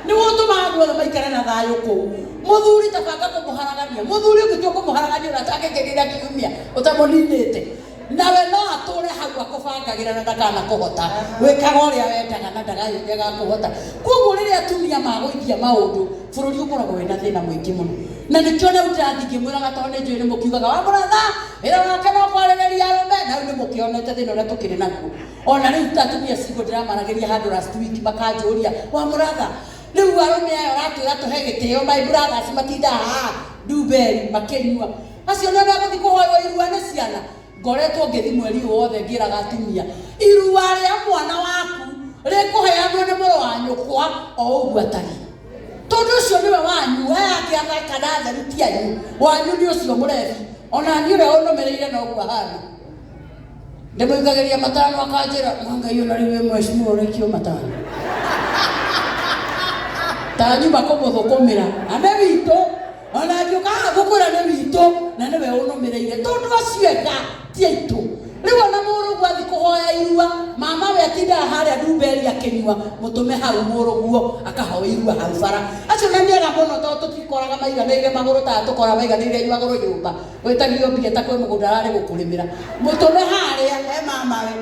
ni watu maagwa maikara na thayo ku muthuri tabanga kumuharagania muthuri ukitwa kumuharagania unataka ngegira kiumia utamoninete nawe no ature hau akubangagira na ndakana kuhota wikaga uria wendaga na ndagaga kuhota koguo riria atumia magoithia maundu bururi ukoragwo wina thina mwingi muno na nikio na utathige mwiraga tone njui ni mukiugaga wa muratha ira wake no kwarereria arume na ni mukionete thina uria tukiri naguo ona riu tatumia cigo ndiramarageria handu last week makanjuria wa muratha riu arume ayo ratwira tuhe gitio my brothers matinda duberi makenyua acio ndio ndagothi kuhoywo irua ni ciana ngoretwo ngithi mweri wothe ngiraga atumia irua ria mwana waku rikuheanwo ni muru wa nyukwa o uguo atari tondu ucio niwe wanyu yake athaka na theru ti anyu wanyu ni ucio murebi ona ni uria unomereire no uguo hana ndimuigagiria matano akanjira ngai ona riwe mweshimwo rekio matano tanyu bakomuthukumira ane wito ona njuka gukura ne wito na niwe unomereire tondu acienga ti aitu riu ona muru gwathi kuhoya irua mama we atinda haria nduberi akenyua mutume hau muru guo akahoya irua hau bara acio na niega muno to tutikoraga maiganire maguru ta tukora maiganire maguru nyumba wetagio mbia ta kwe mugunda arari gukurimira mutume haria he mama we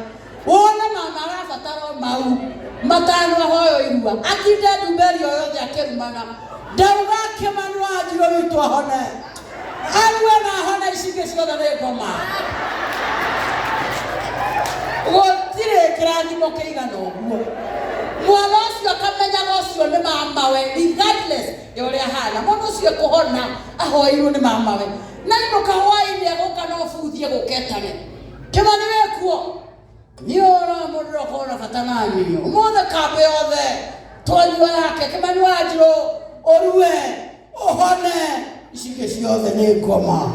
wona mama arabatara mau matano ahoyo irua atinda nduberi oyothe akirumana ndauga Kimani Wanjiru witũ ahone arue na ahone icingĩ ciothe nĩ ngoma gũtirĩ kĩrathimo kĩigana ũguo mwana ũcio akamenyaga ũcio nĩ mamawe regardless ya ũrĩa ahana mwana ũcio kũhona ahoirwo nĩ mamawe na inũka hwaĩ-inĩ egũka no buthie gũketane Kimani wĩkuo nĩ ũramũndĩra ũkorwo na bata na nyinyi ũmothe kambĩ yothe twanyua yake Kimani Wanjiru orue ohone icingĩ ciothe nĩ ngoma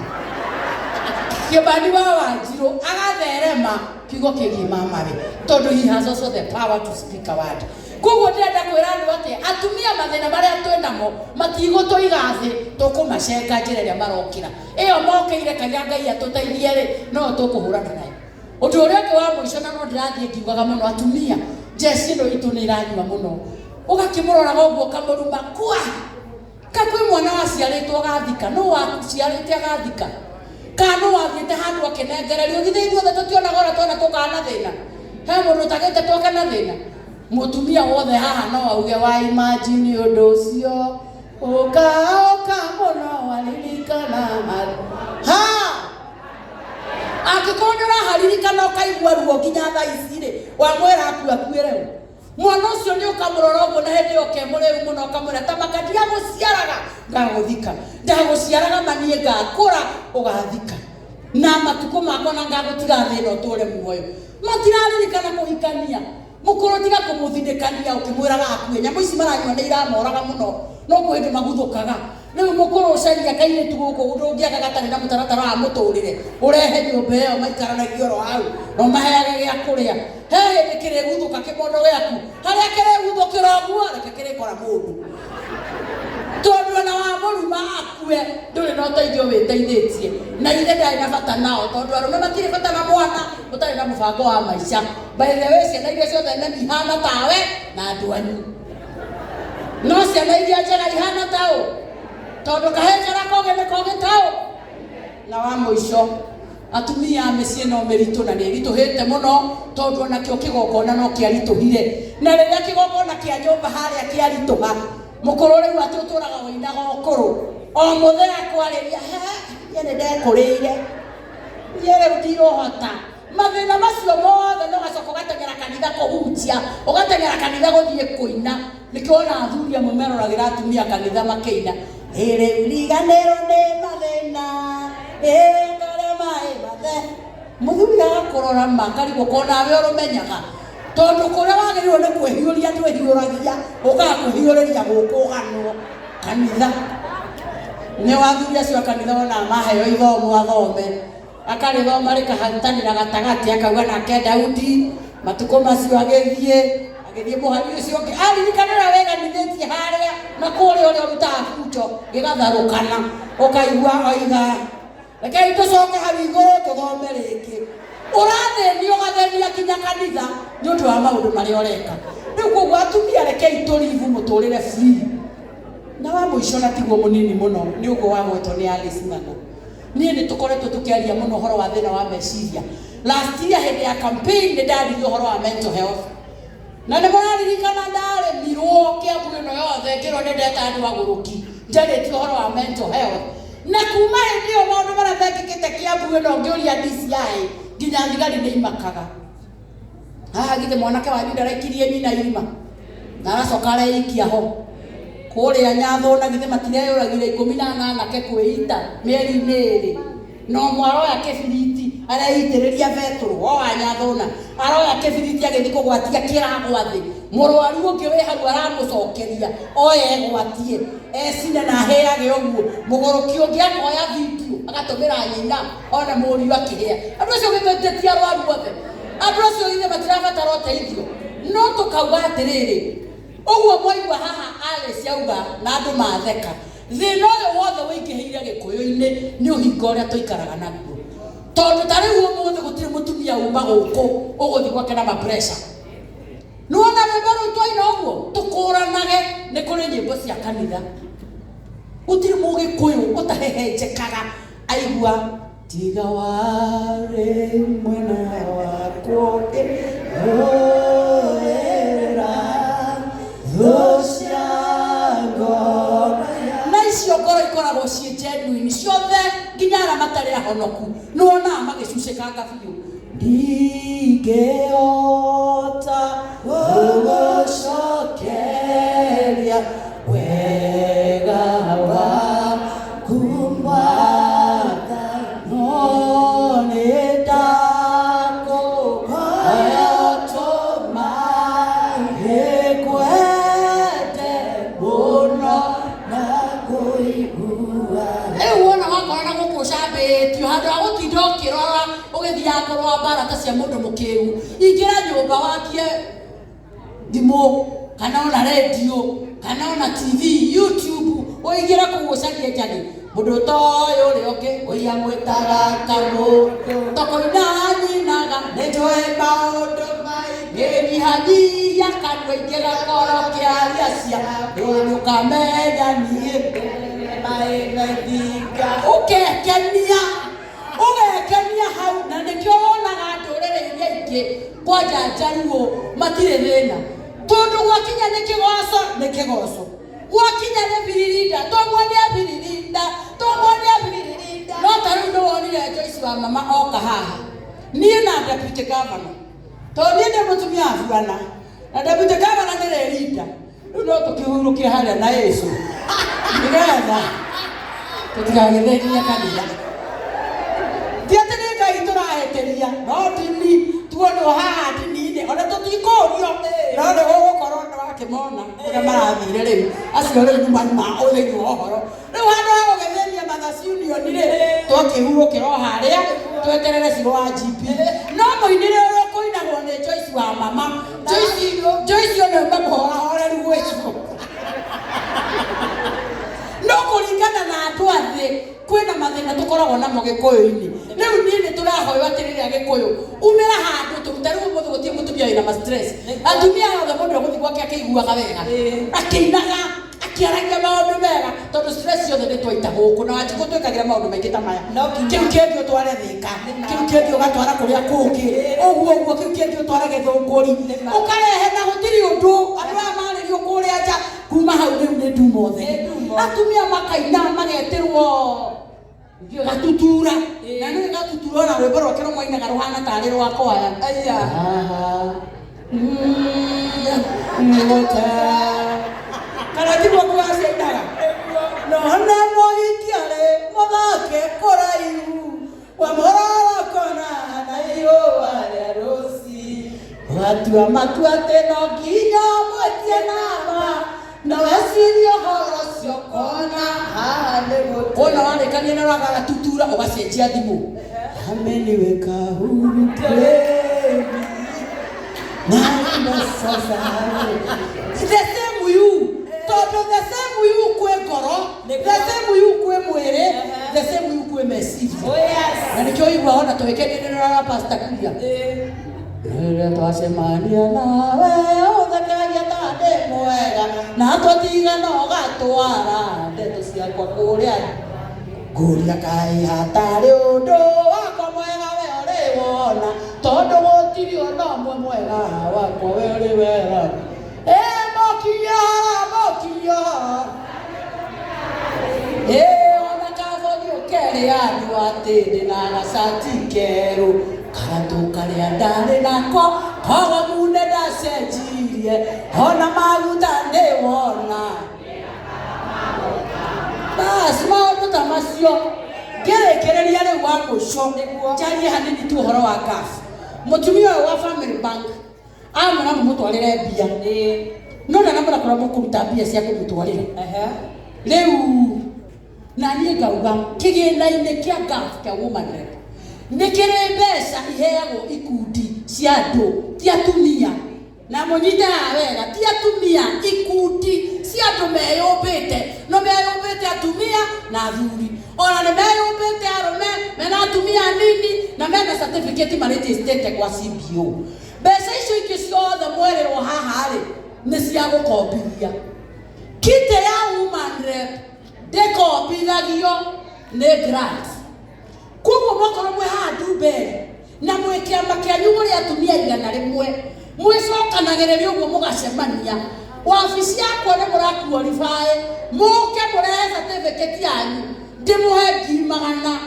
Kimani Wanjiru agatherema kiugo kĩgiĩ mamawe tondu he has also the power to speak a word koguo ndĩrenda kwĩra andũ atĩ atumia mathĩna marĩa twĩnamo matigũtũiga thĩ tũkũmacenga njĩra ĩrĩa marokĩra ĩyo mokĩire karia Ngai atũteithie rĩ no tũkũhũrana nayo ũndũ ũrĩa ũngĩ wa mũico na no ndĩrathiĩ ngiugaga mũno atumia njeci ĩno itũ nĩ iranyua mũno ugakimurora uguo kamuruma kwa kakwi mwana waciaritwo gathika no waciarite gathika kana wathiite handu akinengererio githeirio the tutionaga ora twona tukana thina he mundu tagite twakana thina mutumia wothe haha no auge wa imagine undu ucio oka muno walirikana ha akikondera haririkana ukaigua ruo nginya thaa ici ri wamwira akuire mwana ucio ni ukamurora uguo na hindi ukemureu muno ukamwira tamakadia guciaraga ngaguthika ndaguciaraga manie ngakura ugathika na matuko makwa na ngagutiga thina uture muoyo matiraririkana kuhikania mukuru tiga kumuthindikania ukimwiraga akue nyamu ici maranyua ni iramoraga muno no kwende maguthukaga riu mukuru ucaria kaire tu guku ndungiaga gatari na mutaratara wa muturire urehe nyumba iyo maikaranagia oro hau no maheage gya kuria he ndikire guthuka kimondo gyaku haria kire guthukira guo reke kire kora mundu tondu na wa muruma akue nduri no teithio witeithĩtie na ithe ndari na bata nao tondu arume matire bata na mwana utari na mubango wa maica by the way ciana iria ciothe nĩ ihana tawe na andũ anyu no ciana iria njega ihana tao tondu kahenjera koge nĩ koge tao na wa mũico atumia mĩciĩ no mĩritũ na nĩ ĩritũhĩte mũno tondu onakĩo kĩgongona no kĩaritũhire na rĩrĩa kĩgongona kĩa nyũmba harĩa kĩaritũha mukuru riu atuturaga wĩinaga ũkũrũ o mũthenya kwarĩria he nĩ ndekũrĩire yere ndirohota mathĩna macio mothe no gacoka ũgateng'era kanitha kũhunjia ũgateng'era kanitha gũthiĩ kũina nĩkĩo ona athuri amwe meroragĩra atumia kanitha makĩina rĩu riganĩrwo nĩ mathĩna ngare maĩ mathe mũthuri agakũrora makarigwo ko nawe ũrũmenyaga tondu kuria wagĩrĩirwo nĩ kwĩhiũria ndwĩhiũragia ũkaga kwĩhiũrĩria gũkũganwo kanitha nĩ wathuri acio kanitha ona maheo ithomo athome akarĩthoma rĩkaharutanĩra gatagatĩ akauga nake Daudi matukũ macio agĩthiĩ mũhari ũcio ũngĩ aririkanĩra weganithĩtie harĩa na kũrĩa ũrĩa ũrutaga bunjo gĩgatharũkana ũkaigua oiga rekei tũcoke hau igũrũ tũthome rĩngĩ ũrathĩnio ũgathenia kinya kanitha nĩ ũndũ wa maũndũ marĩa ũreka rĩu koguo atumia rekei tũrivu mũtũrĩre free na wa mũico na tiguo mũnini mũno nĩ ũguo wagwetwo nĩ Alice Ng'ang'a. Niĩ nĩ tũkoretwo tũkĩaria mũno ũhoro wa thĩna wa meciria. Last year hĩndĩ ya campaign nĩ ndaririe ũhoro wa mental health, na nĩ mũraririkana ndaremirwo Kiambu ĩno yothe ngĩrwo nĩ ndeta andũ agũrũki njarĩtie ũhoro wa mental health. Na kuma hĩndĩ ĩyo maũndũ marĩa mekĩkĩte Kiambu ĩno ngĩũria DCI nginya thigari nĩ imakaga. Haha githĩ mwanake wanyu ndaraikirie nyina irima na aracoka areikia ho kũrĩa Nyathũna githĩ matireyũragire 18 anake kwĩita mĩeri-inĩ ĩrĩ, no mwaroya kĩbiriti areitĩrĩria betũrũ o wa Nyathũna aroya kĩbiriti agĩthiĩ kũgwatia kĩragwa thĩ, mũrwaru ũngĩ wĩ hau aramũcokeria oye egwatie ecine na hĩage ũguo, mũgũrũki ũngĩ akoya video agatũmĩra nyina ona mũriũ akĩhĩa. Andũ acio gĩtĩtie arwaru othe, andũ acio ithe matirabatara ũteithio, no tũkauga atĩrĩrĩ ũguo mwaigua haha Alice auga na andũ matheka. Thĩna ũyũ wothe wĩingĩhĩire Gĩkũyũ-inĩ nĩ ũhinga ũrĩa tũikaraga naguo, tondũ ta rĩu ũmũthĩ gũtirĩ mũtumia uma gũkũ ũgũthiĩ gwake na ma-pressure. Nĩwona rwĩmbo rũu twaina ũguo tũkũranage nĩ kũrĩ nyĩmbo cia kanitha, gũtirĩ Mũgĩkũyũ ũtahehenjekaga aigua tiga warĩ mwena wakwo na icio ngoro ikoragwo ciĩ genuine ciothe nginya arĩa matarĩ ahonoku nĩwonaga magĩcucĩkanga biũ. Ndingĩhota gũgũcokeria wega waku Mwathani, no nĩndakũhoya ũtũmahe kwende mũno na kũigua. Rĩu wona wakorwo na gũkũ ũcambĩtio handũ ha gũtinda ũkĩrora ũgĩthiaga kũrũa mbara ta cia mũndũ mũkĩgu, ingĩra nyũmba wakie thimũ kana ona radio kana ona TV YouTube ũingĩre kũu ũcarie njagi mũndũ toyo ũrĩa ũngĩ ũia mwĩtaga kamũndũ tokũina nyinaga nĩnjũĩ maũndũ maingĩ nyihanyihia kanua ingĩ gakoro kĩaria cia ũkamenya niĩ maĩgaithinga ũgekenia hau. Na nĩkĩo wonaga ndũrĩrĩ iria ingĩ kwanja Njaruo matirĩ thĩna, tondũ gwakinya nĩ kĩgoco, gwakinya nĩ biririnda tũmwonia biririnda. No ta rĩu nĩwonire Joyce wa mama oka haha niĩ na deputy governor, tondũ niĩ ndĩ mũtumia wa burana na deputy governor nĩ Rinda, rĩu no tũkĩhurũkie harĩa na Yesu nĩgetha tũtigagĩthĩnie kanitha. Ti atĩ nĩ Ngai tũrahĩtĩria, no ndini tuonwo haha ndini-inĩ ona tũtikũrio, no nĩ gũgũkorwo nĩ wakĩmona ũrĩa marathire rĩu acio rĩu nĩ ma ũthĩni wa ũhoro. Rĩu handũ ha gũgĩthĩnia Mothers Union rĩ twakĩhurũkĩra o harĩa tweterere ciro wa GP, no mũinĩre ũrĩa ũkũinagwo nĩ Joyce wa mama. Joyce ona ũmamũhorahoreru gwĩcigo no kũringana na andũ athĩ kwĩna mathĩna tũkoragwo namo Gĩkũyũ-inĩ. Rĩu niĩ nĩ tũrahoywo atĩrĩrĩ Gĩkũyũ umĩra handũ tũruta rĩu ũmũthĩ gũtirĩ mũtumia wĩna ma-stress. Atumia othe mũndũ egũthiĩ gwake akĩiguaga wega akĩinaga akĩaragia maũndũ mega, tondũ stress yothe nĩ twaita gũkũ na Wanjikũ twĩkagĩra maũndũ maingĩ ta maya. Kĩu kĩngĩ ũtware Thĩka, kĩu kĩngĩ ũgatwara kũrĩa kũngĩ, ũguo kĩu kĩngĩ ũtware Gĩthũngũri ũkarehe na gũtirĩ ũndũ. Andũ aya marĩrio kũrĩa nja kuma hau rĩu nĩ nduma othe, atumia makaina magetĩrwo gatutura na nĩ gatutura na rwĩmbo rwake rũmwainaga rũhana tarĩ rwa kwaya. Kana tiguo kũgaciainaga no na mũhitiarĩ mũthake kũraihu wa mũrorokona na ihũa rĩa rũci watua matua atĩ no nginya mwetie namba na wecirie ũhoro ũcio kona haha nĩ gũtĩ wona warĩkania na rwagaga tutura ũgacenjia thimũ ameniweka huru kweli na sasa the same you, tondũ the same you kwĩ ngoro, the same you kwĩ mwĩrĩ, the same you kwĩ meciria. Na nĩkĩo igua ona tũgĩkenio na Pastor Kuria rĩrĩa twacemania nawe ũthekagia ta ndĩ mwega na twatiga no gatwara ndeto ciakwa kuria nguria kai hatari undu wakwa mwega we uri wona tondu gutiri ona umwe mwega wakwa we uri wera mokia ona kaboni ukeri andu atini na gacati keru karatu karia ndari nako kogo mune ndacenjirie ona maguta ni wona basi maundu ta macio ngerekereria riu wa muco njarie hanini tu uhoro wa gafu mutumia uyu wa Family Bank amuna mumutwarire mbia no na nambara kora mukuruta mbia cia kumutwarira riu na niĩ ngauga kĩgĩna-inĩ kĩa gafu kĩa Women Rep nĩ kĩrĩ mbeca iheagwo ikundi cia andũ ti atumia na mũnyitaga wega ti atumia ikundi cia andũ meyũmbĩte no meyũmbĩte atumia na athuri ona nĩ meyũmbĩte arũme mena atumia nini na mena certificate marĩtĩstĩte kwa CBO. Mbeca icio ingĩ ciothe mwerĩrwo haha rĩ nĩ cia gũkombithia. Kite ya Women Rep ndĩkombithagio nĩ grant. Koguo mwakorwo mwĩ haha Ndumberi na mwĩ kĩama kĩanyu mũrĩ atumia 100 mwĩcokanagĩrĩria ũguo mũgacemania wabici yakwa nĩ mũraqualify mũke mũrehe certificate yanyu ndĩmũhe 200,000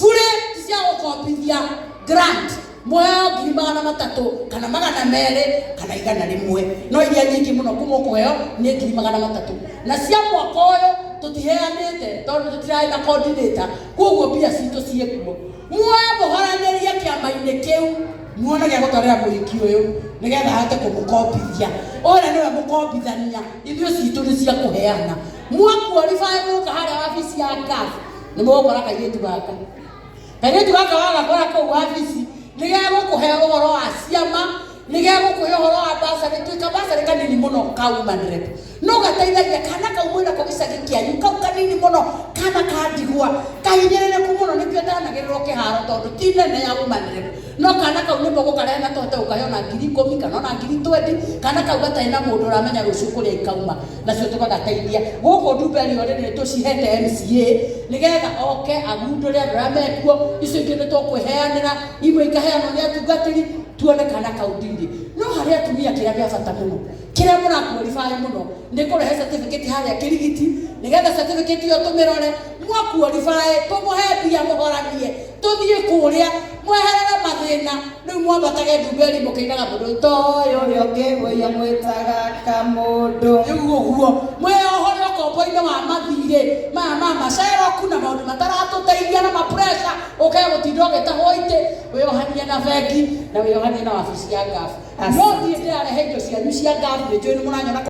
bure cia gũkombithia grant moyo 300,000 kana 200 kana 100 no iria nyingĩ mũno kũmũkũheo nĩ 300,000 na cia mwaka ũyũ tutiheanĩte tondũ tũtirarĩ na coordinator koguo mbia citũ ciĩkuo muoye mũhoranĩrie kĩama-inĩ kĩu muone gĩa gũtwarĩra mũhiki ũyũ nĩgetha ahote kũmũkombithia ũrĩa nĩwe mũkombithania irio citũ nĩ cia kũheana mwaqualify mũka harĩa wabici ya gafu nĩ mũgũkora kairĩtu gaka wagakora kũu wabici nĩgegũkũhe ũhoro wa ciama nĩgegũkũhe ũhoro wa basarĩ twĩka basarĩ kanini mũno ka Women Rep no gateithagia kana kau mwĩna ko gĩcagi kĩanyu kau kanini mũno kana kandigwa kahinyĩrĩrĩku mũno nĩkĩo ndanagĩrĩrwo kĩharo tondũ ti nene ya Women Rep no kana kau nĩ mũgũkarehe na tũhote gũkahe ona 10,000 kana ona 20,000 kana kau gatarĩ na mũndũ ũramenya rũciũ kũrĩa ikauma nacio tũgagateithia gũkũ Ndumberi already nĩ tũcihete MCA nĩgetha oke agundũre andũ arĩa mekuo icio ingĩ nĩ tũkwĩheanĩra imwe ikaheanwo nĩ atungatĩri tuone kana kaunti-inĩ no harĩ atumia kĩrĩa gĩa bata mũno kĩrĩa mũraqualify mũno nĩ kũrehe certificate harĩa Kĩrigiti nĩgetha certificate ĩyo tũmĩrore mwaqualify tũmũhe mbia mũhoranie tũthiĩ kũrĩa mweherere mathĩna rĩu mwambatage Ndumberi mũkĩinaga mũndũ toyo ũrĩa ũngĩgũia mwĩtaga kamũndũ rĩu ũguo mwĩohore ũkombo-inĩ wa mathirĩ ma maceroku na maũndũ mataratũteithia na mapressure ũkae gũtinda ũgĩtahwo itĩ wĩohanie na bengi na wĩohanie na wabici ya gafu no thiĩ ndĩrarehe indo cianyu cia gafu nĩ njũĩ nĩ mũranyona